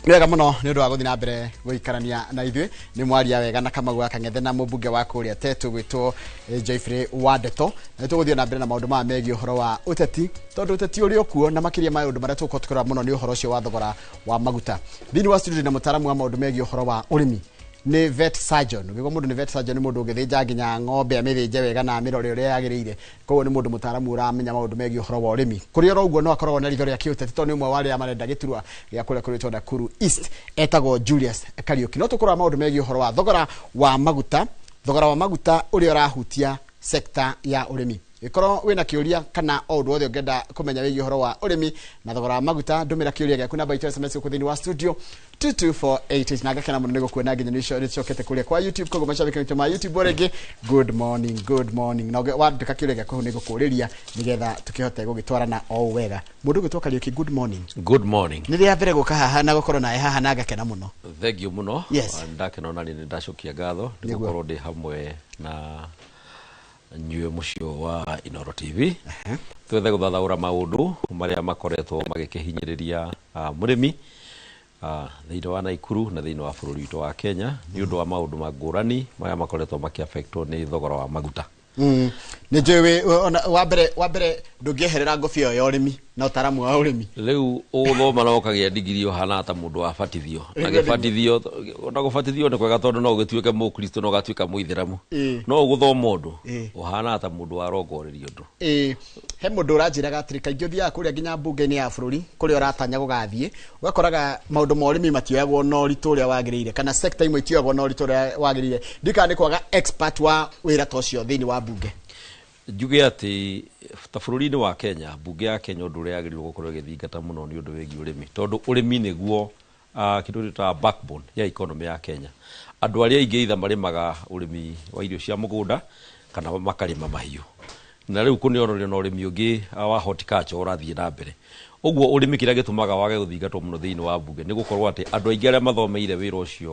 Wega muno ni undu wa guthi na mbere guikarania na ithui ni mwaria wega na Kamau Kang'ethe na mubunge wa kuria tetu gwitwo Joyfrey Wandeto na tuguthie na mbere na maundu ma megi uhoro wa uteti tondu uteti uri okuo na makiria ma undu maria tuko tukora muno ni uhoro ucio wa thogora wa maguta thini wa studio na mutaramu wa maundu megi uhoro wa urimi ni vet surgeon giko mundu ni vet surgeon ni mundu ugithija nginya ng'ombe amithinje wega na amirore uria yagirire koguo ni mundu mutaramu uramenya maundu megi uhoro wa urimi kuri oro uguo no akoragwo na ritho ria kiuteti to ni umwe wa aria marenda giturwa gia kuria kuritwo Nakuru East etagwo Julius Kariuki no tukora maundu megi uhoro wa thogora wa maguta uria urahutia sekta ya urimi ikoro wina kiuria kana odu wothe ungenda kumenya wigi uhoro wa urimi na thogora wa maguta ndumira kiuria gyaku namba itu SMS ku thini wa studio 22488 na gakena muno nigo kuona nginya ni chokete kuria kwa YouTube kogo mashabiki wetu ma YouTube orege good morning na wandika kiuria gyaku nigo kuriria nigetha tukihote gugitwarana o wega mundu gitwoka Kariuki good morning ni ria mbere guka haha na gukorwo nae haha na gakena muno thank you muno ndakena ona ni ndacokia ngatho nigukorwo ndi hamwe na nyue mucio wa Inoro TV twethe guthathaura maundu maria makoretwo magikihinyiriria murimi thiini wa Naikuru na thiini wa bururi witu wa Kenya ni undu wa maundu magurani maria makoretwo makiaffectwo ni thogora wa maguta ni jewe wa mbere ndungieherera ngofio ya urimi na utaramu wa urimi riu uguthoma na ukagia digiri ohana ta mundu abatithio na gebatithio na gubatithio ni kwega tondu no ugituike mukristo no gatuika muithiramu no uguthoma undu ohana ta mundu arongorerio ndu he mundu uranjiraga atiri kaingĩ ũthiaga kuria nginya mbunge-inĩ ya bũrũri kuria uratanya gugathie ugakoraga maundu ma urimi matioyagwo no ũritũ ũrĩa wagĩrĩire kana sector imwe itioyagwo no ũritũ ũrĩa wagĩrĩire ndikana nĩ kwaga expert wa wĩra ta ũcio thĩinĩ wa mbunge njuge ati ta bũrũri-inĩ wa Kenya mbunge ya Kenya ũndũ ũrĩa yagĩrĩirwo gũkorwo ĩgĩthingata mũno nĩ ũndũ wĩgiĩ ũrĩmi tondu ũrĩmi nĩguo kĩndũ ta backbone ya economy ya Kenya andũ arĩa aingĩ itha marĩmaga ũrĩmi wa irio cia mũgũnda kana makarĩma mahiũ na rĩu kũnĩonorio na ũrĩmi ũngĩ wa horticulture ũrathiĩ na mbere ũguo ũrĩmi kĩrĩa gĩtũmaga wage gũthingatwo mũno thĩinĩ wa mbunge nĩ gũkorwo atĩ andũ aingĩ arĩa mathomeire wĩra ũcio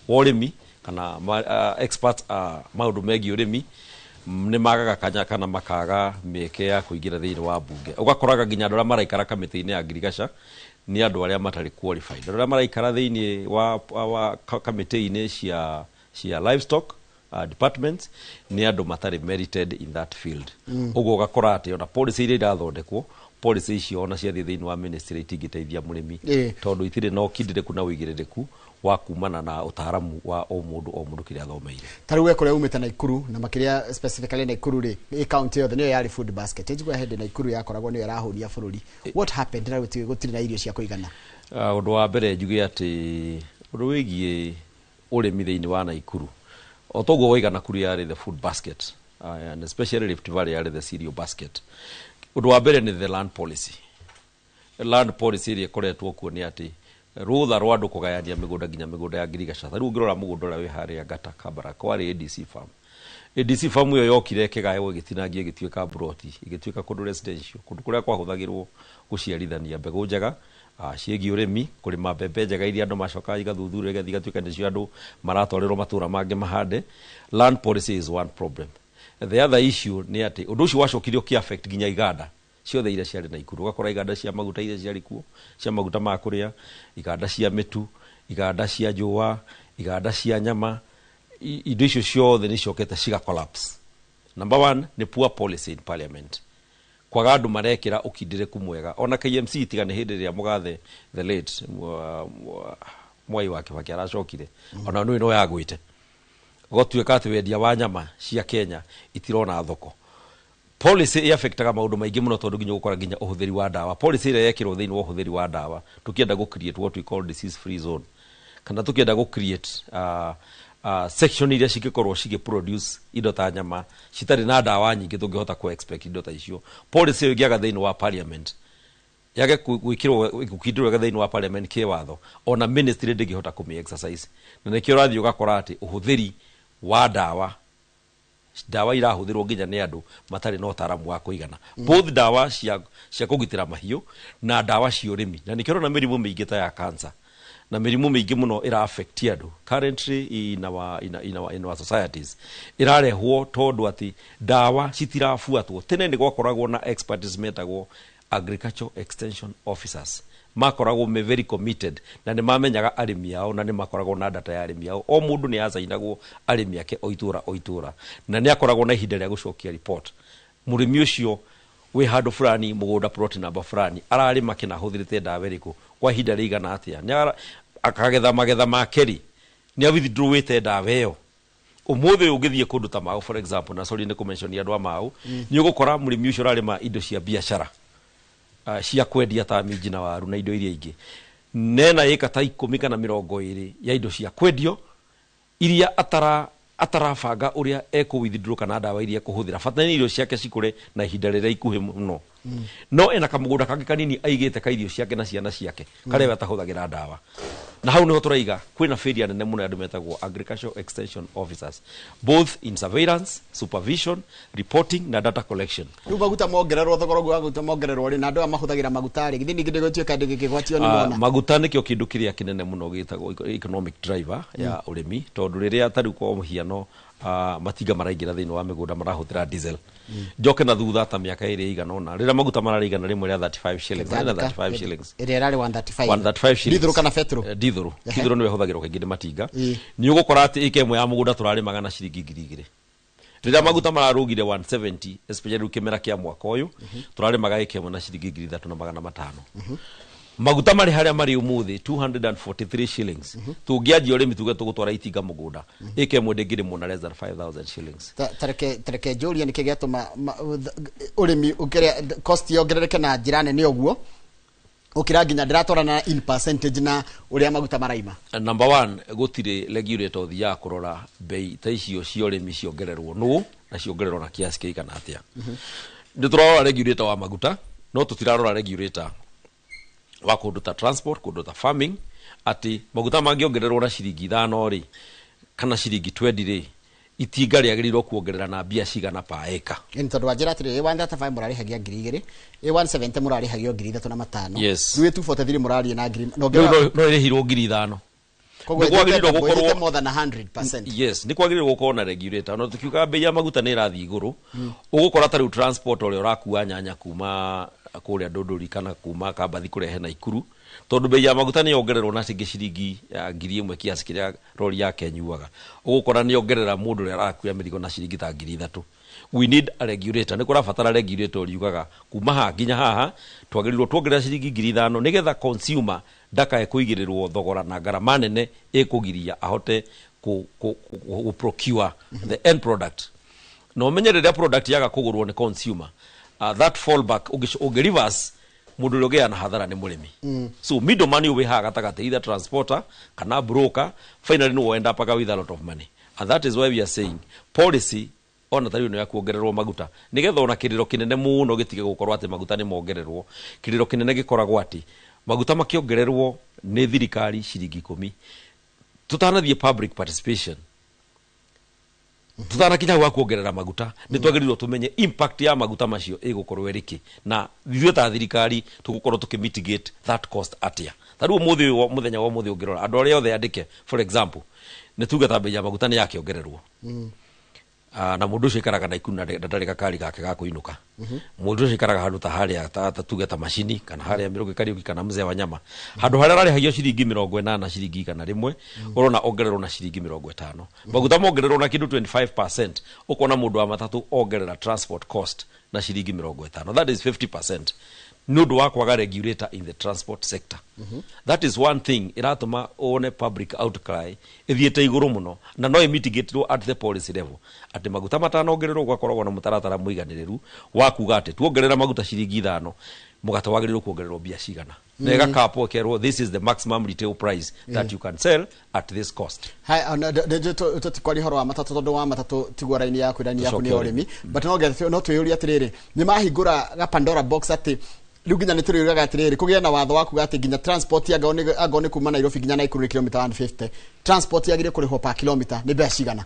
wa ũrĩmi kana experts maũndũ megiĩ ũrĩmi ni magaga kanya kana makaga mĩeke ya kũingĩra thĩinĩ wa mbunge ugakoraga nginya andũ arĩa maraikara kamĩtĩ-inĩ ya ngirigaca ni andũ arĩa matarĩ qualified andũ arĩa maraikara thĩinĩ wa kamĩtĩ-inĩ cia livestock departments ni andũ matarĩ merited in that field ũguo ugakora atĩ ona policy iria irathondekwo policy icio ona ciathiĩ thĩinĩ wa ministry itingĩteithia mũrĩmi tondũ itirĩ na ũkindĩrĩku na ũigĩrĩrĩku wa kumana na utaramu wa o mundu kiria athomeire tariu we kuria umite Naikuru na makiria specifically Naikuru ri county yothe niyo yari food basket ejigwa hende Naikuru yakoragwo niyo yarahuria bururi what happened na gutiri na irio cia kuigana undu wa mbere njuge ati undu wigie urimi thiini wa Naikuru otoguo waigana kuri yari the food basket and especially Rift Valley yari the cereal basket undu wa mbere ni the land policy ri koretwo kuo ni ati rutha rwa andu kugayania migunda nginya migunda ya ngirigaca riu ngirora mugunda uria wi haria Ngata Kabara kwari ADC farm iyo yokire kigayo gitinangie gituika broti igituika kundu residential kundu kuria kwahuthagirwo guciarithania mbegu njega ciegi urimi kurima mbembe njega iria andu macoka igathuthuria igatuika nicio andu maratwarĩrwo matura mangi mahande land policy is one problem the other issue ni ati undu ucio wacokirio ki affect nginya iganda ciothe iria ciarĩ Naikuru ugakora iganda cia maguta iria ciarĩ kuo cia maguta ma kuria iganda cia mitu iganda cia njũa iganda cia nyama indo icio ciothe ni ciokete ciga collapse number 1 ni poor policy in parliament kwaga andu marekira ũkindĩrĩku mwega ona KMC itigane hĩndĩ ĩrĩa mũgathe the late Mwai wa Kibaki aracokire ona nũĩ no yagwĩte gũtuĩka atĩ wendia wa nyama cia Kenya itirona thoko policy affectaga maundu maingi muno tondu nginya gukora nginya uhuthiri wa dawa policy ire yekirwo thiini wa uhuthiri wa dawa tukienda go create what we call disease free zone kana tukienda go create section iria cigikorwo produce indo ta nyama citari na dawa nyingi tungihota ku expect indo ta icio policy iyo ngiaga thiini wa parliament yage gwikirwo thiini wa parliament ke watho ona ministry ndingihota ku exercise na nikio rathi ugakora ati uhuthiri wa dawa irahuthirwo nginya ni andu matari no taramu wa kuigana both dawa cia kugitira mahiu na dawa cia urimi na nikiro na mirimu mingi ta ya cancer na mirimu mingi muno ira affect andu currently in our societies irarehwo tondu ati dawa citirafuatwo tene ni gwakoragwo na experts metagwo agricultural extension officers makoragwo me very committed na nĩ mamenyaga arĩmi ao na nĩ makoragwo na data ya arĩmi ao o mũndũ nĩ azainagwo arĩmi ake o itũra na nĩ akoragwo na ihinda rĩa gũcokia report mũrĩmi ũcio we handũ fulani mũgũnda plot number fulani ararĩma kĩna hũthĩrĩte ndawa ĩrĩkũ kwa ihinda rĩigana atĩa akagetha magetha makeri nĩ awithdrawĩte ndawa ĩyo umuthi ũngĩthiĩ kũndũ ta Mau for example na sorry nĩ kũmention andũ a Mau nĩ ũgũkora mũrĩmi ũcio ararĩma indo cia biacara cia kwendia ta minji na waru na indo iria ingĩ nena ĩka ta 10 kana 20 ya indo cia kwendio iria atarabanga ũrĩa withdraw kana ndawa iria kũhũthĩra bata nĩ irio ciake cikũre na ihinda rĩrĩa ikuhĩ mũno no ena kamũgũnda kangĩ kanini aigĩte ka irio ciake na ciana ciake karĩa we atahũthagĩra ndawa na hau niho tũraiga kwĩna failure nene mũno andũ metagwo agricultural extension officers both in surveillance supervision reporting na data collection rĩu maguta mongererwo thogora ũguo maguta mongererwo rĩ na andũ mahũthagĩra maguta rĩ githĩ ningĩ gũtuĩka ndĩgĩkĩgwatio nĩ mona maguta nĩkĩo kĩndũ kĩrĩa kĩnene mũno gĩtagwo economic driver ya ũrĩmi tondũ rĩrĩa tarĩ kwa mũhiano matinga maraingĩra thĩinĩ wa mĩgũnda marahũthĩra diesel njoke na thutha ta mĩaka ĩrĩ igana ũna rĩrĩa maguta mararĩigana rĩmwe rĩa 35 shillings na 35 shillings ĩrĩa ĩrarĩ 135 shillings dithũrũ kana petrol dithũrũ nĩwe hũthagĩrwo kaingĩ nĩ matinga nĩ ũgũkora atĩ ĩka ĩmwe ya mũgũnda tũrarĩmaga na ciringi 2,000 rĩrĩa maguta mararũgire 170 especially kĩmera kĩa mwaka ũyũ tũrarĩmaga ĩka ĩmwe na ciringi 3,500 maguta marĩ harĩa marĩ umuthi 243 shillings tũngĩanjia ũrĩmi tuge tũgũtwara itinga mũgũnda ĩka ĩmwe ndĩngĩrĩmwo na less than 5,000 shillings tareke njũria nĩkĩ gĩatũma ũrĩmi ũkĩrĩa cost yongerereke na njĩra nene ũguo ukira nginya ndiratwarana in percentage na uria maguta maraima number 1 gũtirĩ regulator thia kurora bei ta icio cia ũrĩmi ciongererwo no na ciongererwo na kiasi kĩigana atĩa nĩ tũrarora regulator wa maguta no tũtirarora regulator wa kũndũ ta transport kũndũ ta farming ati maguta mangĩongererwo na ciringi 5 ri kana ciringi 20 ri itinga rĩagĩrĩirwo kuongerera na mbia cigana pa eka ni tondu wa njĩra atĩrĩ A135 mũrarĩhagia 2,000 A170 mũrarĩhagio 3,500 yes rĩu 243 mũrarĩe na no ĩrĩhirwo 5,000 koguo gwagĩrĩirwo gũkorwo more than 100% yes ni kwagĩrĩirwo gũkorwo na regulator no tukiuga bei ya maguta nĩ ĩrathiĩ igũrũ ũgũkora ta rĩu transport ũrĩa ũrakua nyanya kuma kũrĩa Ndũndũri kana kuma Kambathi kũrehe na Ikuru tondu bei ya maguta nĩ yongererwo na ciringi 1,000 kiasi kĩrĩa rori yake nyuaga ũgũkora nĩ yongerera mũndũ ũrĩa arakuia mĩrigo na ciringi ta 3,000 we need a regulator nĩ kũrabatara regulator yugaga kuma haha nginya haha twagĩrĩirwo tuongerera ciringi 5,000 nĩgetha consumer ndakae kũigĩrĩrwo thogora na ngarama nene ĩkũgiria ahote ku procure the end product no menye rĩrĩa product yaga kũgũrwo nĩ consumer that fallback ũngĩ reverse mũndũ ũrĩa ũgĩa na hathara nĩ mũrĩmi so middleman ũwe haha gatagatĩ either transporter kana broker finally no end up with a lot of money and that is why we are saying policy ona tari no ya kuongererwo maguta nigetha ona kĩrĩro kĩnene mũno gĩtige gũkorwo atĩ maguta nĩ mongererwo kĩrĩro kĩnene gĩkoragwo atĩ maguta makĩongererwo nĩ thirikari ciringi 10 tutanathiĩ public participation tutanakinya wa kuongerera maguta nĩ twagĩrĩirwo tumenye impact ya maguta macio ĩgũkorwo ĩrĩkĩ na ithuĩ ta thirikari tũgũkorwo tũkĩmitigate that cost atĩa tarĩu mũthenya wa mũthĩ ũngĩrora andũ arĩa othe andĩke for example nĩ tuge ta bei ya maguta nĩ yakĩongererwo na mũndũ ũcio ikaraga na Ikuru na ndarĩ gakari gake ga kũinũka mũndũ ũcio ikaraga handũ ta harĩa ta tuge ta macini kana harĩa Mĩrũngĩ Kariuki kana Mzee wa Nyama handũ harĩa ararĩhagio ciringi 80 na ciringi 100 ũrona ongererwo na ciringi 50 maguta mongererwo na kĩndũ 25% ũkona mũndũ wa matatũ ongerera transport cost na ciringi 50 that is 50% nũndũ wa kwaga regulator in the transport sector that is one thing iratũma one public outcry ithiĩte igũrũ mũno na no mitigate at the policy level atĩ maguta matanongererwo gwakoragwo na mũtaratara mũiganĩrĩru wa kuga atĩ tuongerera maguta ciringi 5 mũgate wagĩrĩirwo kuongererwo mbia cigana na ĩgakapo kerwo this is the maximum retail price that you can sell at this cost hai tutikwari horo wa matatũ tondũ wa matatũ tigwara-inĩ ya kwĩrania yaku nĩ ũrĩmi but no twĩyũria atĩrĩrĩ nĩ mahingũra ga Pandora box atĩ rĩu nginya nĩ tũrĩũraga atĩrĩrĩ kũgĩa na watho wa kuga atĩ nginya transport angao nĩ kuma Nairobi nginya Nakuru kilomita 150 transport yagĩrĩire kũrĩhwo per kilomita nĩ mbeca cigana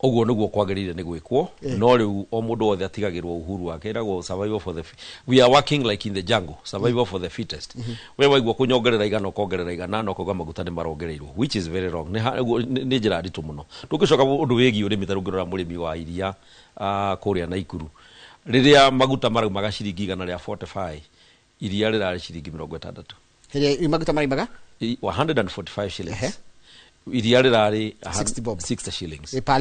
ũguo nĩguo kwagĩrĩire nĩ gwĩkwo no rĩu o mũndũ wothe atigagĩrwo uhuru wake eragwo survival for the we are working like in the jungle survival for the fittest we waigua kũnyongerera igana ũkongerera igana no kuga maguta nĩ marongereirwo which is very wrong nĩ njĩra nditũ mũno tũngĩcoka ũndũ wĩgiĩ ũrĩmi ta rũngĩrora mũrĩmi wa iria kũrĩa Naikuru rĩrĩa maguta maraumaga ciringi 145 iria rĩrarĩ ciringi 60 Hele maguta marimaga 145 shillings. Iria rirari 60 shillings per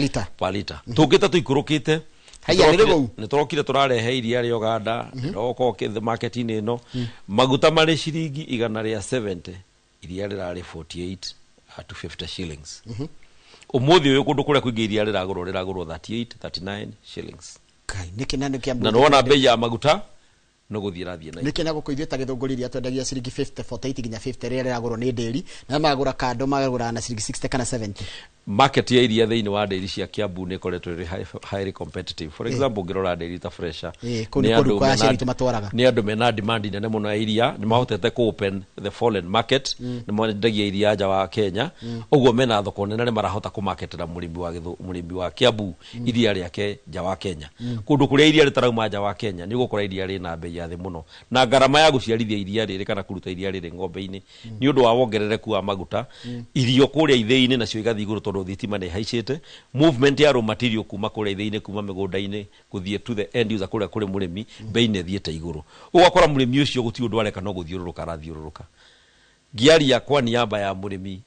liter. Tungita tuikurukite haya ndirego ni turokire turarehe iria ri Uganda roko the market ini no maguta mari shiringi 170 iria rirari 48 to 50 shillings umuthi uyu kundu kuria kuingi iria riragurwo 38-39 shillings kai nikinano kia na nona bei ya maguta no guthira thie na nikena gukoithia ta githunguriria twendagia ciringi 50 48 ginya 50 rere agurwo ni nderi na magura kando magura na ciringi 60 kana 70 market ya iria thiini wa nderi cia Kiambu ni koretwo highly competitive. For example ngirora nderi ta fresher ni andu mena demand nene muno ya iria ni mahotete ku open the foreign market ni mendagia iria nja wa Kenya uguo mena thoko nene ni marahota ku marketera murimi wa Kiambu iria riake nja wa Kenya kundu kuria iria ritarauma nja wa Kenya ni gukora iria rina bei ya thi muno na garama ya guciarithia iria riri kana kuruta iria riri ngombe-ini ni undu wa wongerereku wa maguta irio kuria ithei-ini nacio igathi iguru tondu thitima ni haicite movement ya raw material kuma kuria ithei-ini kuma migunda-ini kuthie to the end user kuria kuri murimi bei ne thiete iguru ugakora murimi ucio guti undu areka no guthiururuka arathiururuka giari yakwa ni yamba ya murimi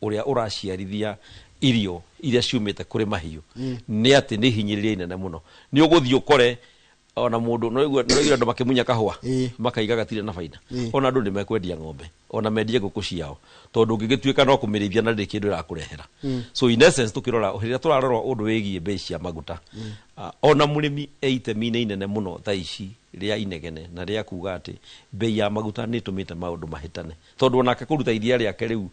uria uraciarithia irio iria ciumite kuri mahiu ni ati ni hinyiriria inene muno ni uguthio kore ona mundu no igura ndo makimunya kahua makaiga gatire na faida ona ndu ni mekwendia ng'ombe ona mendie nguku ciao tondu ngigituika no kumirithia na ndikindu irakurehera so in essence tukirora rira turarora undu wigie bei cia maguta ona murimi eitemi inene muno thaici ria inegene na ria kuga ati bei ya maguta ni tumite maundu mahitane tondu onake kuruta iria riake riu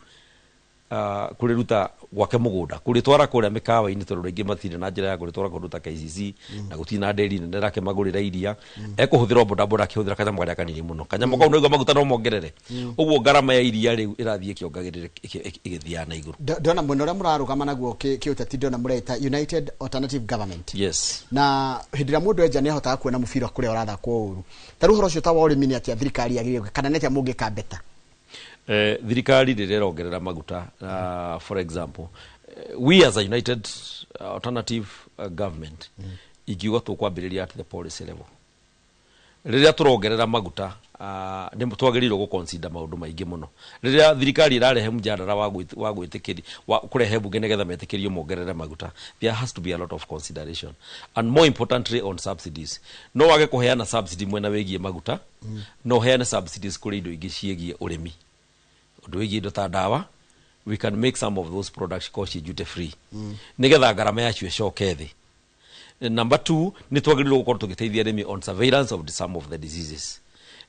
kuriruta gwake mugunda kuritwara kuria mikawa-ini tondu ringi matire na njira ya kuritwara kuruta KCC na gutina nderi nene rake magurira iria ekuhuthira bodaboda akihuthira kanyamo karia kanini muno kanyamo kau no maguta no mongerere uguo garama ya iria riu irathie kiongagirire igithia na iguru ndona mwena uria murarugama naguo kiuteti ndona mureta United Alternative Government yes na hindira mundu enja ni ahotaga kuona mubira kuria urathakwo uru taru horo cio ta wa urimi ni atia thirikari yagirire kana netia mungi kabeta thirikari rirerongerera maguta for example we as a United Alternative Government ikiuga tukwambiriria at the policy level riria turongerera maguta ni twagiriirwo guconsider maundu maingi muno riria thirikari irarehe mjadala wa gwitikiri wa kurehe bunge negetha metikirio mongerere maguta there has to be a lot of consideration and more importantly on subsidies no wage kuheana subsidy mwena wigie maguta no heane subsidies kuri indo ingi ciegie urimi undu wigie indo ta dawa we can make some of those products cost duty free nigetha garama yacio icoke thi. Number 2 ni twagiriirwo gukorwo tugiteithia arimi on surveillance of some of the diseases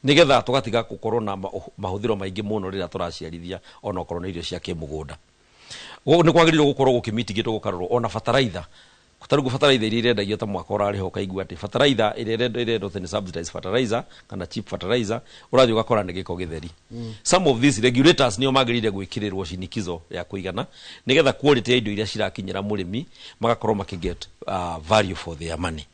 nigetha tugatiga gukorwo na mahuthiro maingi muno rira turaciarithia ona okorwo ni irio cia kimugunda ni kwagiriirwo gukorwo gukimitigitwo gukarorwo ona fertilizer kutarugu fertilizer iria irendagio ta mwaka urari ho kaigua ati fertilizer irendwo ni subsidized fertilizer kana cheap fertilizer urathi ugakora ni giko githeri some of these regulators nio magirire gwikirirwo shinikizo ya kuigana nigetha quality ya indo iria cirakinyira murimi magakorwo makiget value for their money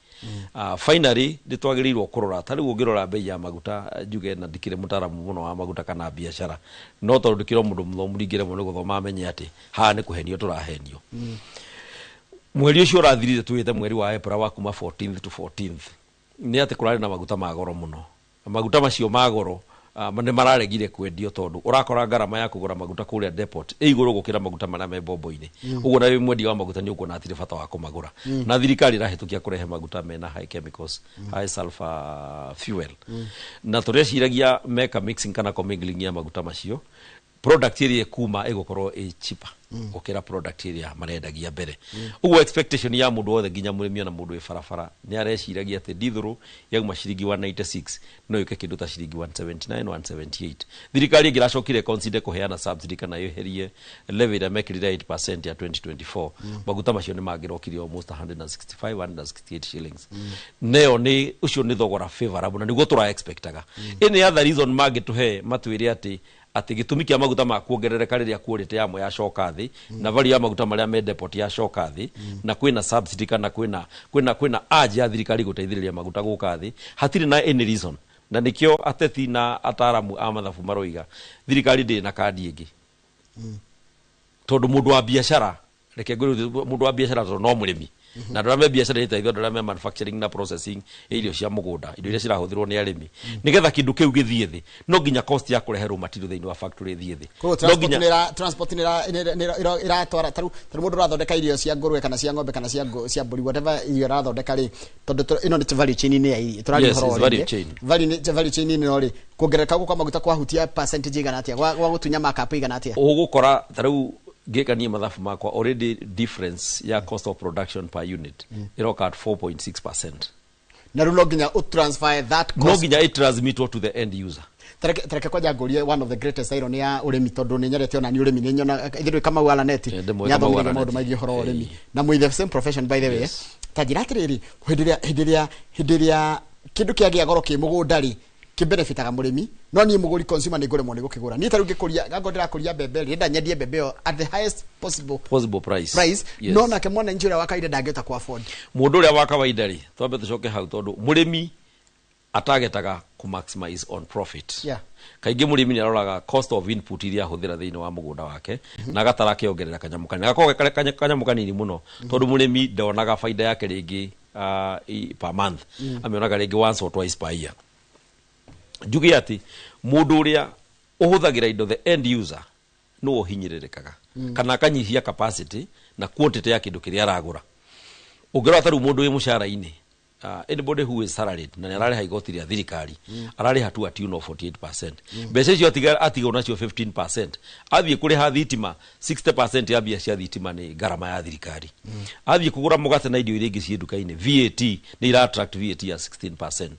finally nditwagirirwo kurora tari ungirora bei ya maguta njuge na ndikire mutaramu muno wa maguta kana biashara no tondu ndikiro mundu muthomuringire muno guthoma amenye ati ha ni kuhenio turahenio mweri ucio urathirire tuite mweri wa April wa kuma 14th to 14th ni ati kurari na maguta magoro muno maguta macio magoro mane mararegire kwendio tondu urakora garama ya kugura maguta kuria depot iguru gukira maguta maria me bombo-ini uguo na mwendia wa maguta ni ukuona atire bata wa kumagura na thirikari rahitukia kurehe maguta mena high chemicals high sulfur fuel na tureciragia meka mixing kana commingling ya maguta macio product iria kuma igukorwo cheaper okera product iria marendagia mbere uguo expectation ya mundu wothe nginya murimi na mundu ifarafara ni areciragia ati dithuru yauma ciringi 196 no yuke kindu ta ciringi 179 178 thirikari ngiracokire consider kuheana subsidy kana yeherie levy ya mekirira 8% ya 2024 maguta macio ni magirokire almost 165 168 shillings neo ni ucio ni thogora favorable na niguo tura expectaga any other reason magituhe matwire ati gitumi kia maguta ma kuongerereka riria quality yamo ya coka thi na value ya maguta maria me depot ya coka thi na kwina subsidy kana kwina urge ya thirikari guteithiriria maguta guka thi hatiri na any reason na nikio ateti na ataramu a mathabu maroiga thirikari ndi na kadi ingi tondu mundu wa biashara reke mundu wa biashara to no murimi na andũ arĩa me biacara ĩteithio andũ arĩa me manufacturing na processing irio cia mũgũnda indo iria cirahũthĩrwo nĩ arĩmi nĩgetha kĩndũ kĩu gĩthiĩ thĩ no nginya cost ya kũrehe raw material thĩinĩ wa factory ĩthiĩ thĩ transport iratwara tarũ mũndũ ũrathondeka irio cia ngũrwe kana cia ng'ombe kana cia mbũri whatever irio arathondeka rĩ tondũ ĩno nĩ value chain -inĩ ya irio tũraria ũhoro wa value chain -inĩ rĩ kuongerereka kwa maguta kwahutia percentage igana atĩa gwa gũtunya markup igana atĩa ũgũkora tarĩu ngĩkania mathabu makwa already difference ya cost of production per unit iroka at 4.6%. Na rĩu no nginya transfer that cost no nginya transmitted to the end user. Tareke kwa jangurie one of the greatest irony ya ũrĩmi tondũ nĩ nyarete ona ni ũrĩmi nĩ nyona ithuĩ kama wala net nyathomire maũndũ maingĩ horo ũrĩmi na mwe the same profession by the way ta njĩra atĩrĩrĩ hĩndĩ ĩrĩa kĩndũ kĩagĩa goro kĩ mũgũnda rĩ kĩbenefitaga mũrĩmi no niĩ mũgũri consumer nĩ ngũremwo nĩ gũkĩgũra niĩ tarĩu ngĩkũria ngagondera kũria mbembe rĩ ndenda nyendie mbembe ĩyo at the highest possible price no nake mwana nĩ njĩra wa kawaida ndangĩhota ku afford mũndũ ũrĩa wa kawaida rĩ twambe tũcoke hau tondũ mũrĩmi atagetaga ku maximize on profit kaingĩ mũrĩmi nĩ aroraga cost of input iria ahũthĩra thĩinĩ wa mũgũnda wake na agatara akĩongerera kanyamũ kanini gakorwo kanyamũ kanini mũno tondũ mũrĩmi ndonaga faida yake rĩngĩ per month amĩonaga rĩngĩ once or twice per year njuge atĩ mũndũ ũrĩa ũhũthagĩra indo the end user no ũhinyĩrĩrĩkaga kana akanyihia capacity na quantity ya kĩndũ kĩrĩa aragũra ũngĩrora tarĩu mũndũ wĩ mũcara-inĩ anybody who is salaried na nĩ ararĩha igoti rĩa thirikari ararĩha tu at 48%. Mbeca icio atigwo nacio 15%. Athiĩ kũrĩha thitima 60% ya mbia cia thitima nĩ ngarama ya thirikari. Athiĩ kũgũra mũgate na irio iria ingĩ ciĩ nduka-inĩ VAT nĩ ira attract VAT ya 16%.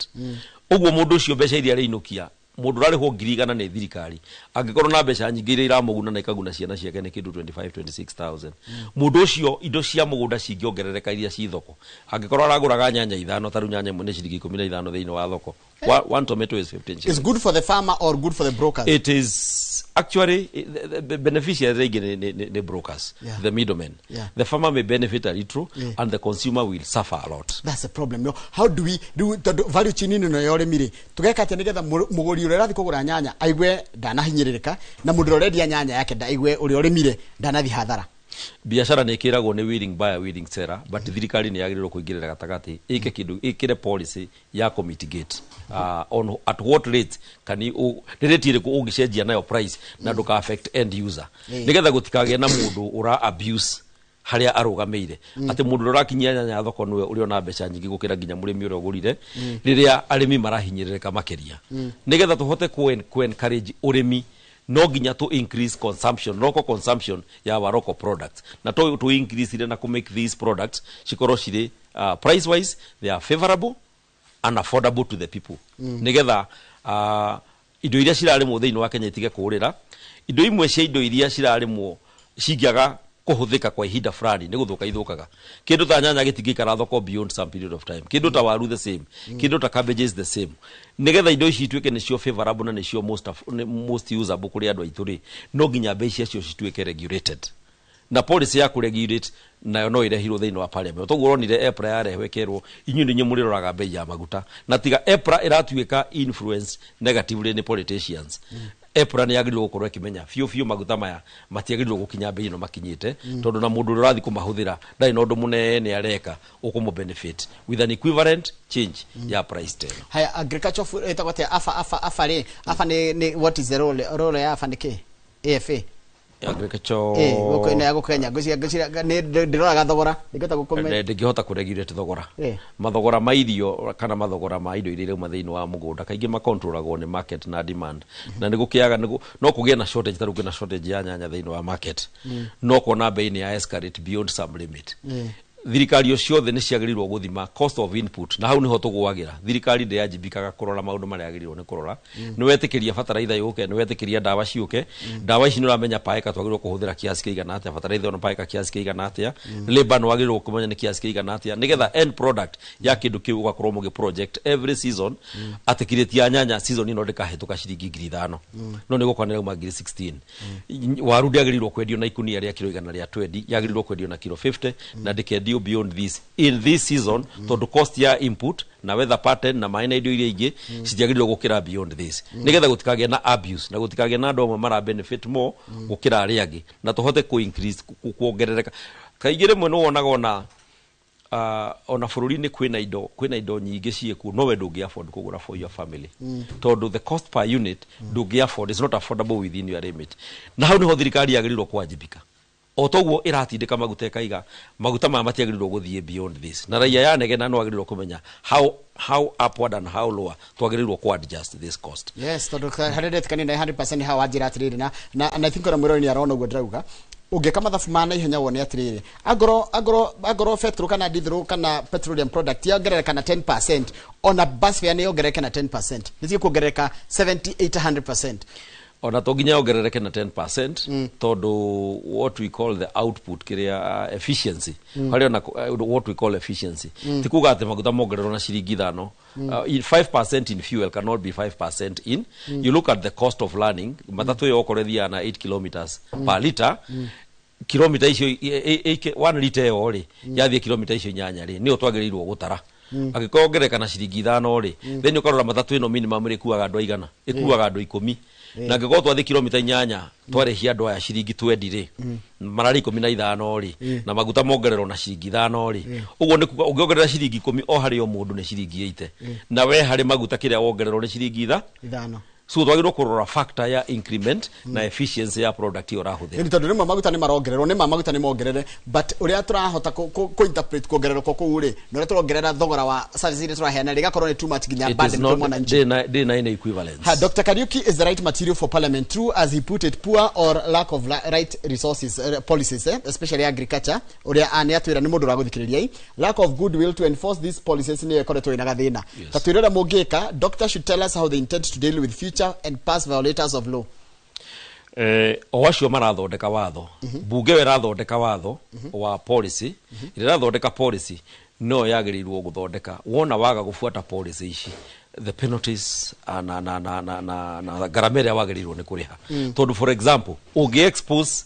Ũguo mũndũ ũcio mbeca iria arĩinũkia mũndũ ũrarĩhwo 100,000 nĩ thirikari angĩkorwo na mbeca nyingĩ iria iramũguna na ikaguna ciana ciake nĩ kĩndũ 25-26,000. Mũndũ ũcio indo cia mũgũnda cingĩongerereka iria ci thoko angĩkorwo aragũraga nyanya 5 tarũ nyanya imwe nĩ ciringi 15 thĩinĩ wa thoko one tomato is 15 shillings. Is good for the farmer or good for the brokers? It is actually the beneficiary the brokers, the middlemen. The farmer may benefit a little and the consumer will suffer a lot. That's the problem. No? How do we do the value chain ino yore mire tugeka atĩ nigetha mũgũri ũrĩa arathi kũgũra nyanya aigue ndanahinyĩrĩrĩka na mũndũ ũrĩa ũrendia nyanya yake ndaigue ũrĩa ũrĩmire ndanathi hathara. Biashara nĩ ĩkĩragwo nĩ willing buyer willing seller but thirikari nĩ yagĩrĩirwo kũingĩrĩra gatagatĩ ĩke kĩndũ ĩkĩre policy ya ku mitigate on at what rate can you rate ĩrĩkũ ũngĩcenjia nayo price na ndũka affect end user nĩgetha gũtikagĩe na mũndũ ũra abuse harĩa arũgamĩire atĩ mũndũ ũrĩa ũrakinyia nyanya thoko nĩwe ũrĩ ona mbeca nyingĩ gũkĩra nginya mũrĩmi ũrĩa ũgũrire rĩrĩa arĩmi marahinyĩrĩrĩka makĩria nĩgetha tũhote ku encourage ũrĩmi no nginya to increase consumption local consumption ya wa local products na to increase ile na ku make these products cikorwo cirĩ price wise they are favorable and affordable to the people nĩgetha indo iria cirarĩmwo thĩinĩ wa Kenya itige kũũrĩra indo imwe cia indo iria cirarĩmwo cingĩaga kuhuthika kwa ihinda fulani nĩ gũthũka ithũkaga kĩndũ ta nyanya gĩtingĩikara thoko beyond some period of time kĩndũ ta waru the same kĩndũ ta cabbages the same nĩgetha indo ici ituĩke nĩcio favorable na nĩcio most usable kũrĩ andũ aitũ rĩ no nginya mbei ciacio cituĩke regulated na policy ya kũregulate nayo no ĩrehirwo thĩinĩ wa parliament toguo ũronire EPRA yarehekerwo inyuĩ nĩ mũrĩroraga mbei ya maguta na tiga EPRA ĩratuĩka influence negatively nĩ politicians EPRA nĩ yagĩrĩirwo gũkorwo ĩkĩmenya biũ maguta maya matiagĩrĩirwo gũkinya mbei ĩno makinyĩte tondũ na mũndũ ũrathi kũmahũthĩra ndarĩ na ũndũ mũnene areka ũkũmũ benefit with an equivalent change ya price tena. Haya agriculture ĩtagwo atĩa afa nĩ what is the role ya afa nĩ kĩ AFA agriculture gũkũ ya gũkenya ndĩroraga thogora ndĩngĩhota kũregulate thogora mathogora ma irio kana mathogora ma indo iria irauma thĩinĩ wa mũgũnda kaingĩ makontrolagwo nĩ market na demand na nĩ gũkĩaga no kũgĩe na shortage tarũkĩ na shortage ya nyanya thĩinĩ wa market no kuona bei nĩ ya escalate beyond some limit thirikari ciothe nĩ ciagĩrĩirwo gũthima cost of input na hau nĩho tũgũagĩra thirikari ndĩyajibikaga kũrora maũndũ marĩa yagĩrĩirwo nĩ kũrora nĩ wetĩkĩria bataraitha yũke nĩ wetĩkĩria ndawa ciũke ndawa ici nĩ ũramenya paeka twagĩrĩirwo kũhũthĩra kiasi kĩigana atĩa bataraitha no paeka kiasi kĩigana atĩa labor nĩ wagĩrĩirwo kũmenya nĩ kiasi kĩigana atĩa nĩgetha end product ya kĩndũ kĩu ũgakorwo mũgĩ project every season atĩkĩrĩtie ya nyanya season ĩno ndĩkahĩtũka ciringi 5,000 no nĩ gũkorwo nĩ rauma 16 waru ndĩagĩrĩirwo kwendio na ikunia rĩa kilo 100 rĩa 20 yagĩrĩirwo kwendio na kilo 50 na ndĩkendio beyond this in this season tondu cost ya input na weather pattern na maina indo iria ingĩ citiagĩrĩirwo gũkĩra beyond this nĩgetha gũtikagĩe na abuse na gũtikagĩe na andũ amwe mara benefit more gũkĩra arĩa angĩ na tũhote ku increase kuongerereka kaingĩ rĩmwe nĩ wonaga ona ona bururi-inĩ kwĩna indo nyingĩ ciĩkuo no we ndũngĩ afford kũgũra for your family tondũ the cost per unit ndũngĩ afford is not affordable within your limit na hau nĩho thirikari yagĩrĩirwo kwanjibika o toguo ĩratindĩka maguta ĩkaiga maguta maya matiagĩrĩirwo gũthiĩ beyond this na raia yanegena no agĩrĩirwo kũmenya how upward and how lower twagĩrĩirwo ku adjust this cost. Yes, tondũ harĩrĩtikani na 100% hawa anjĩra atĩrĩrĩ na I think ona mwĩrori nĩ arona ũguo ndĩrauga ũngĩka mathabu ma naihenya wone atĩrĩrĩ agoro petrol kana diesel kana petroleum product yongerereka na 10% ona bus fare yongerereka na 10% nĩcio kuongerereka 70-800%. Ona to nginya ongerereke na 10% tondu what we call the output kiria efficiency hari ona what we call efficiency tikuga ati maguta mongererwo na ciringi 5 5% in fuel cannot be 5% in you look at the cost of learning matatu yo korethia na 8 kilometers per liter kilomita icio 1 liter yo ri yathie kilomita icio 8 ri ni otwagirirwo gutara agikongereka na ciringi 5 ri then ukarora matatu ino minimum ri kuaga andu aigana ikuaga andu 10 na ngĩkorwo twathi kilomita 8 twarehia andũ aya ciringi 20 ri marari 15 ri na maguta mongererwo na ciringi 5 ri ũguo nĩ kuga ũngĩongerera ciringi 10 o harĩ o mũndũ nĩ ciringi 80 na we harĩ maguta kĩrĩa wongererwo nĩ ciringi 5 so twagĩrĩirwo kũrora factor ya increment na efficiency ya product yo rahũthĩra ni tondũ rĩmwe maguta nĩ marongererwo nĩ maguta nĩ mongerere but ũrĩa tũrahota ku interpret kuongererwo kũu ri nĩ ũrĩa tũrongerera thogora wa service iria tũraheana rĩgakorwo nĩ too much nginya burden to mwananchi. Dĩ equivalence. Dr. Kariuki is the right material for parliament true as he put it poor or lack of right resources policies especially agriculture ũrĩa anĩatwĩra nĩ mũndũ ũragũthikĩrĩria lack of goodwill to enforce these policies nĩ ĩkoretwo ĩna gathĩna tatwĩrĩra mũngĩka doctor should tell us how they intend to deal with future and past violators of law. O acio marathondeka watho bunge we rathondeka watho wa policy ĩrĩa rathondeka policy no yagĩrĩirwo gũthondeka wona waga gũbuata policy ici the penalties na garama ĩrĩa wagĩrĩirwo nĩ kũrĩha tondũ for example ũngĩ expose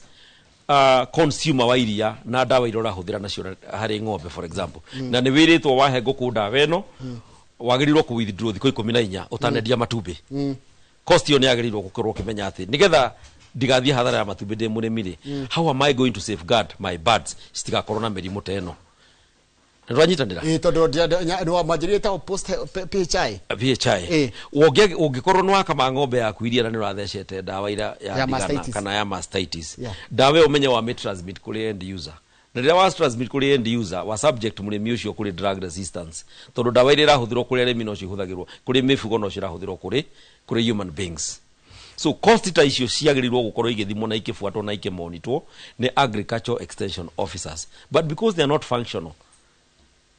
consumer wa iria na ndawa iria ũrahũthĩra nacio harĩ ng'ombe for example na nĩ wĩrĩtwo wahe ngũkũ ndawa ĩno wagĩrĩirwo ku withdraw thikũ 14 ũtanendia matumbĩ cost yo nĩ yagĩrĩirwo gũkorwo kĩmenya atĩ nĩgetha ndigathiĩ hathara ya matumbĩ ndĩ mũrĩmi rĩ how am I going to safeguard my birds citigakorwo na mĩrimũ ta ĩno nĩtwanyitanĩra tondũ nĩ manjĩrĩte post PHI ũngĩkorwo nĩ wakama ng'ombe yaku iria na nĩ ũrathecete ndawa ira ya ndigana kana ya mastitis ndawa ĩyo ũmenye wa transmit kũrĩ end user na rĩrĩa wa transmit kũrĩ end user wa subject mũrĩmi ũcio kũrĩ drug resistance tondũ ndawa iria irahũthĩrwo kũrĩ arĩmi no cihũthagĩrwo kũrĩ mĩfugo no cirahũthĩrwo kũrĩ human beings so cost ta icio ciagĩrĩirwo gũkorwo igĩthimwo na ikĩbuatwo na ikĩmonitwo nĩ agricultural extension officers but because they are not functional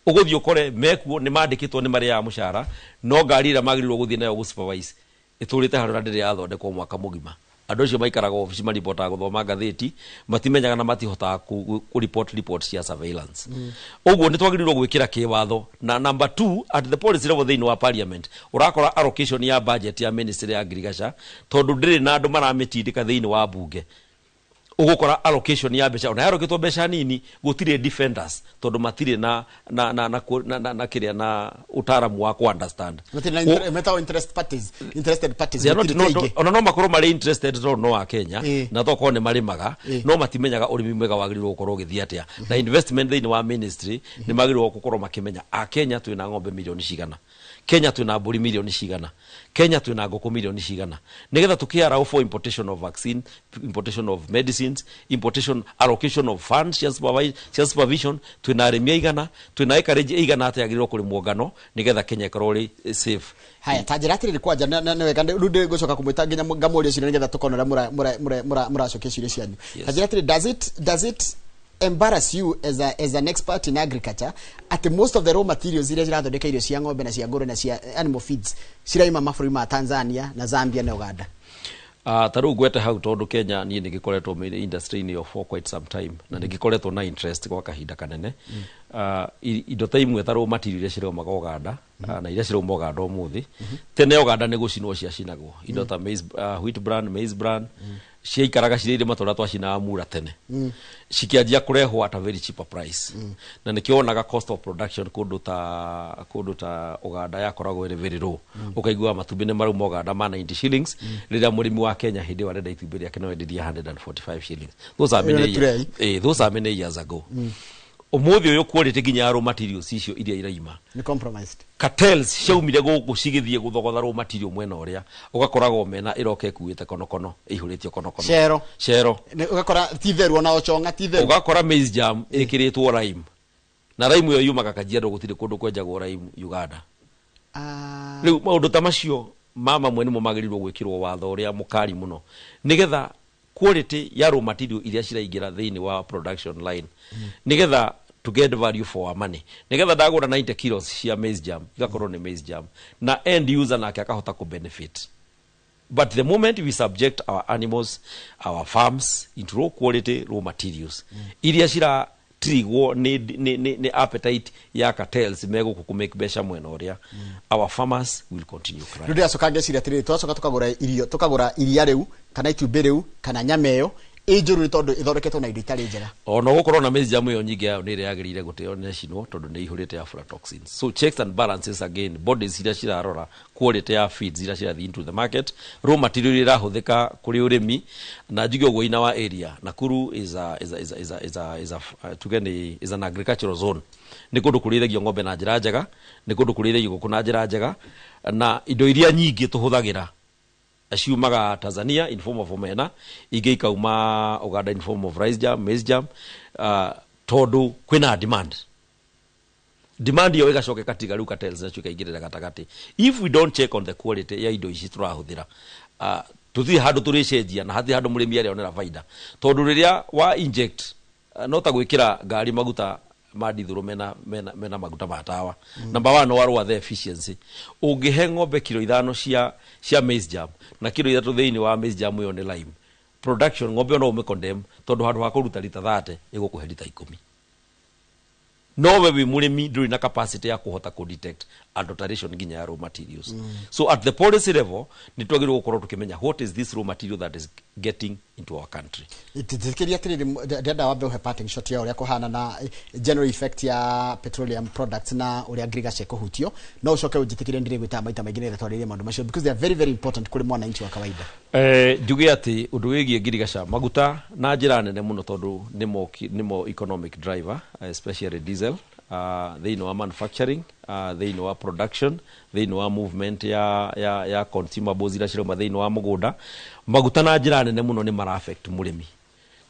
ũgũthiĩ ũkore mekuo nĩ mandĩkĩtwo nĩ marĩaga mũcara no ngari ĩrĩa magĩrĩirwo gũthiĩ nayo gũsupervise ĩtũrĩte handũ na ndĩrĩ yathondekwo mwaka mũgima andũ acio maikaraga ofici maripotaga gũthoma ngathĩti matimenyaga na matihotaga report cia surveillance ũguo nĩ twagĩrĩirwo gwĩkĩra kĩwatho na number 2 at the policy level thĩinĩ wa parliament ũrakora allocation ya budget ya ministry ya agriculture tondũ ndĩrĩ na andũ maramĩtindĩka thĩinĩ wa bunge ugukora allocation ya mbeca ona yaroketwo mbeca nini gutire defenders tondu matire na kiria na utaramu wa ku understand meta interested parties ona no makorwo mari interested no wa Kenya na thoko ne marimaga no matimenyaga urimi mwega wagĩrĩirwo gukorwo gĩthii atia na investment thĩinĩ wa ministry ni magĩrĩirwo gukorwo makimenya a Kenya twina ng'ombe milioni cigana Kenya twina mburi milioni cigana Kenya twina ngũkũ milioni cigana nigetha tukiara for importation of vaccine importation of medicines importation allocation of funds cia supervision twina arĩmi igana twina acreage igana atĩa agĩrĩirwo kũrĩ muongano nigetha Kenya ikorwo ri safe. Haya tanjira atĩrĩrĩ kwanja na wega rũndĩ gũcoka kumwĩta nginya ngamũria ciũria nigetha tukonora mũracokia ciũria cianyu. Tanjira atĩrĩrĩ does it embarrass you as an expert in agriculture at most of the raw materials iria cirathondeka irio cia ng'ombe na cia ngũrwe na cia animal feeds ciraima mabũrũri ma Tanzania na Zambia na Uganda? Taru gwete hau tondu Kenya ni ngikoretwo me industry ni for quite some time na ngikoretwo na interest kwa kahinda kanene indo ta imwe taru material cire Uganda na iria cire Uganda umuthi tene Uganda ni gucinwo cia cinagwo indo ta maize wheat bran maize bran ciikaraga cirĩire matora twacina amura tene cikianjia kurehwo at a very cheaper price na nikionaga cost of production kundu ta Uganda yakoragwo ĩrĩ very low ukaigua matumbĩ nĩ maru Uganda ma 90 shillings rĩrĩa mũrĩmi wa Kenya hindi wa renda itumbĩ rĩake no enderia 145 shillings those are many years ago umuthi uyu quality ginya raw materials icio iria iraima ni compromised. Cartels ciaumire guku cigithie guthogotha raw material mwena uria ugakorago mena iroka ikuite konokono ihuritio konokono shero ugakora titheru ona ochonga titheru ugakora maize jam ikiritwo lime na lime yo yumaga Kajiado gutire kundu kwenjagwo lime Uganda. Riu maundu ta macio mama mwene mumagirirwo gwikirwo watho uria mukari muno nigetha quality ya raw material iria ciraingira thiini wa production line nigetha to get value for our money nigetha ndagura 90 kilos cia maize jam igakorwo ni maize jam na end user nake akahota ku benefit. But the moment we subject our animals, our farms into low quality raw materials iria cira trigwo ni appetite ya cartels mego ku make besha mwena uria our farmers will continue crying. Ndio asokange ciria tiri twacoka tukagura iria riu kana itumbĩ riu kana nyama iyo ijuru tondu ithondeketwo na indo itari njega. Ono gukorwo na maize jam iyo nyingi yayo ni yagirire guteo national tondu ni ihurite aflatoxins. So checks and balances again, bodies iria cirarora quality ya feeds iria cirathi into the market, raw material iria irahuthika kuri urimi na njuge ugo ina wa area. Nakuru is an agricultural zone. Ni kundu kurithagio ng'ombe na njira njega, ni kundu kurithagio guku na njira njega na indo iria nyingi tuhuthagira ashumaga Tanzania in form of omena ige ikauma Uganda in form of rice jam, maize jam, tondu kwina demand yo igacoke katiga riu cartels nacio kaigirira gatagati. If we don't check on the quality ya indo ici turahuthira tuthi handu turicenjia na hathi handu murimi ari onera faida tondu riria wa inject no ta gwikira ngari maguta madithuru mena maguta matawa. Number 1 warwa the efficiency. Ungihe ng'ombe kilo 5 cia maize jam na kilo 3 thiini wa maize jam yo ni lime production ng'ombe no umecondemn tondu handu ha kuruta lita 30 igukuhe lita 10. No we murimi nduri na capacity ya kuhota ku detect adulteration ginya ya raw materials. So at the policy level ni twagirwo gukorwo tukimenya what is this raw material that is getting into our country. Itikiria tiri ndenda wambe uhe parting shot ya uria kuhana na general effect ya petroleum products na uria agriculture kuhutio no ucoke ujitikire ndire gwita maita maingine na twaririe maundu macio because they are very very important kuri mwananchi wa kawaida. Njuge ati undu wigie agriculture maguta na njira nene muno tondu nimo economic driver especially diesel they know manufacturing they know production they know movement ya consumables ira ciroma they know mugunda maguta na njira nene muno ni mara affect murimi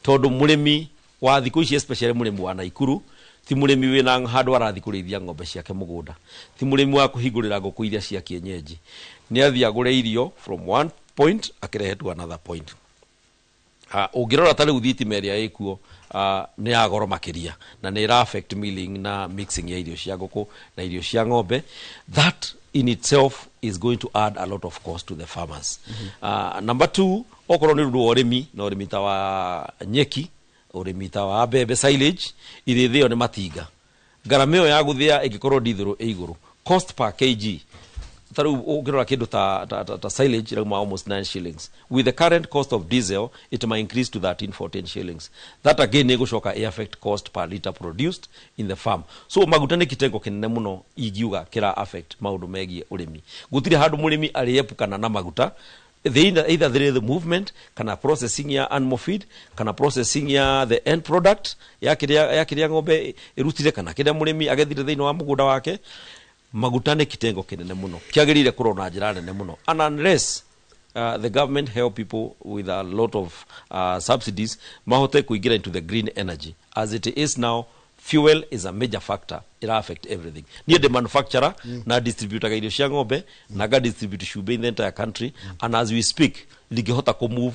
tondu murimi wa thiku ici especially murimi wa Naikuru ti murimi wina handu arathi kurithia ng'ombe ciake mugunda ti murimi wa kuhingurira nguku iria cia kienyeji ni athi agure irio from one point akirehe to another point. Ungirora tari uthiti meria ikuo ni ya goro makiria na ni ra affect milling na mixing ya irio cia nguku na irio cia ng'ombe. That in itself is going to add a lot of cost to the farmers. Number 2 okorwo ni rundu urimi na urimi ta wa nyeki urimi ta wa bebe silage irithio ni matinga garama yo ya guthia igikorwo dithuru iguru cost per kg taru ugirora kindu ta silage rauma almost 9 shillings. With the current cost of diesel it might increase to 13-14 shillings. That again negucoka affect cost per liter produced in the farm. So maguta ni kitengo kinene muno igiuga kira affect maundu megie urimi. Gutire handu murimi ariepukana na maguta either there is the movement kana processing ya animal feed kana processing ya the end product ya kiria ng'ombe irutire kana kiria murimi agethire thiini wa mugunda wake. Maguta ni kitengo kinene muno kiagirire kurona njira nene muno and unless the government help people with a lot of subsidies mahote kuingira into the green energy. As it is now, fuel is a major factor. It affect everything. Near the manufacturer na distributor irio cia ng'ombe na ga distribute shube in the entire country and as we speak ligihota ko move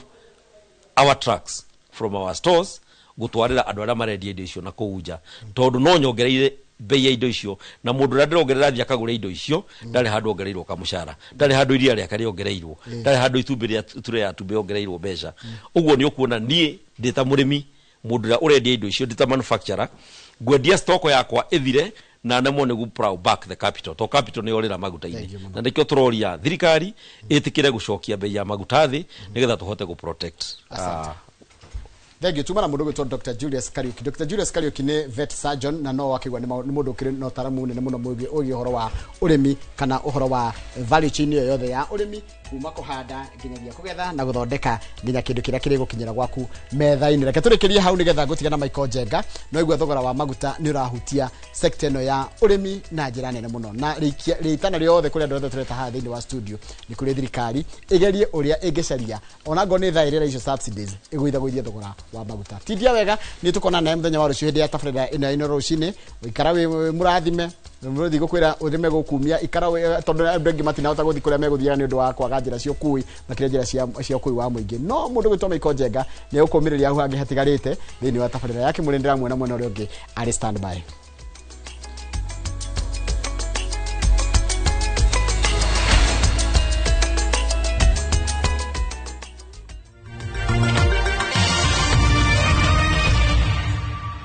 our trucks from our stores gutwarira andu aria marendia indo icio na kuuja tondu no nyongereire bei ya indo icio na mundu ria ndirongerera thia kagura indo icio ndari handu ongereirwo kamushara ndari handu iria ria kari ongereirwo ndari handu itumbi ria ture ya tumbe ongereirwo mbeca uguo ni ukuona nie ndita murimi mundu ria urendia indo icio ndita manufacturer gwendia stock yakwa ithire na nemo ne gupra back the capital to capital ni orira maguta ini na ndikyo turoria thirikari itikire gucokia bei ya maguta thi nigetha tuhote ku protect. Thank you. Tumana mudogo to Dr. Julius Kariuki. Dr. Julius Kariuki ni vet surgeon na no wakigwa ni mundu kire no taramu ne muno mugi ogi horo wa urimi kana uhoro wa value chain yothe ya urimi kuma kuhanda nginyagia kugetha na guthondeka nginya kindu kiria kiri gukinyira gwaku metha-ini. Reke turikirie hau nigetha gutigana Michael Njenga no igua thogora wa maguta ni urahutia sector ino ya urimi na njira nene muno, na riitana riothe kuria ndothe tureta haha thiini wa studio ni kuri thirikari igerie uria ingicaria onango ni thairira icio subsidies iguithaguithie thogora wa maguta. Tindia wega ni tukona na muthenya wa rucio hindi ya tabarira ino rucini ikara wi murathime muthi gukwira uthime gukumia ikara tondu andu angi matinahota guthi kuria meguthiira ni undu wa kwaga njira cia ukui makire njira cia ukui wa muingi. No mundu gwitwa Michael Njenga ni ukumiriria hu angi hatigarite thiini wa tabarira yake murindira mwena uria ungi ari standby.